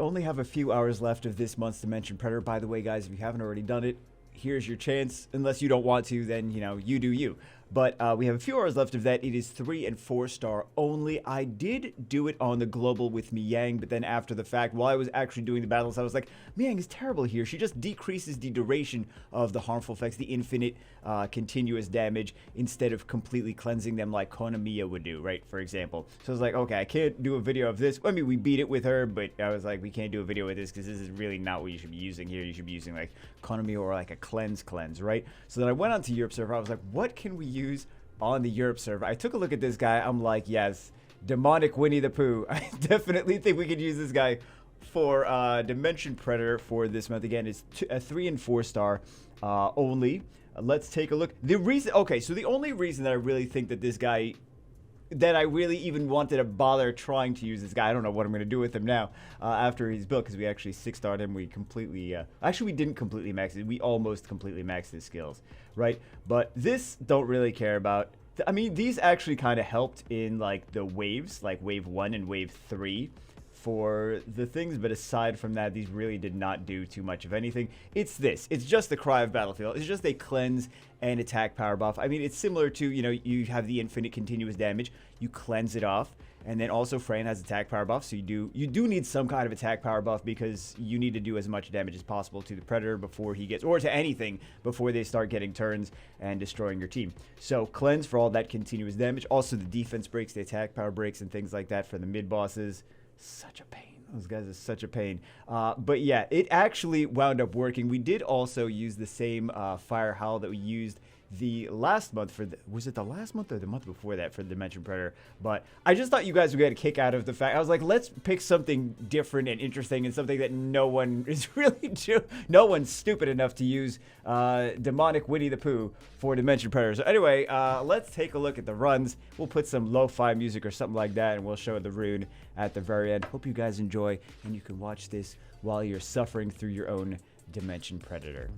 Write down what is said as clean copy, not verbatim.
only have a few hours left of this month's Dimension Predator. By the way, guys, if you haven't already done it, here's your chance. Unless you don't want to, then, you know, you do you. But we have a few hours left of that. It is 3 and 4 star only. I did do it on the global with Miang, but then after the fact, while I was actually doing the battles, I was like, Miang is terrible here. She just decreases the duration of the harmful effects, the infinite continuous damage, instead of completely cleansing them like Konamiya would do, right, for example. So I was like, okay, I can't do a video of this. I mean, we beat it with her, but I was like, we can't do a video with this because this is really not what you should be using here. You should be using like Konamiya or like a cleanse, right? So then I went on to Europe server. I was like, what can we use on the Europe server? I took a look at this guy. I'm like, yes, demonic Winnie the Pooh. I definitely think we could use this guy for Dimension Predator for this month. Again, it's a 3 and 4 star only. Let's take a look. The reason, okay, so the only reason that I really think that this guy, that I really even wanted to bother trying to use this guy, I don't know what I'm going to do with him now after he's built, because we actually 6-starred him. We completely, actually we didn't completely max it. We almost completely maxed his skills, right? But this don't really care about. I mean, these actually kind of helped in like the waves, like wave 1 and wave 3 for the things, but aside from that, these really did not do too much of anything. It's this. It's just the Cry of Battlefield. It's just a cleanse and attack power buff. I mean, it's similar to, you know, you have the infinite continuous damage. You cleanse it off, and then also Fran has attack power buff, so you do need some kind of attack power buff because you need to do as much damage as possible to the Predator before he gets, or to anything before they start getting turns and destroying your team. So cleanse for all that continuous damage. Also the defense breaks, the attack power breaks, and things like that for the mid bosses. Such a pain. Those guys are such a pain. But yeah, it actually wound up working. We did also use the same Fire Howl that we used the last month for was it the last month or the month before that for Dimension Predator? But I just thought you guys would get a kick out of the fact. I was like, let's pick something different and interesting and something that no one is really no one's stupid enough to use demonic Winnie the Pooh for Dimension Predator. So anyway, let's take a look at the runs. We'll put some lo-fi music or something like that, and we'll show the rune at the very end. Hope you guys enjoy, and you can watch this while you're suffering through your own Dimension Predator.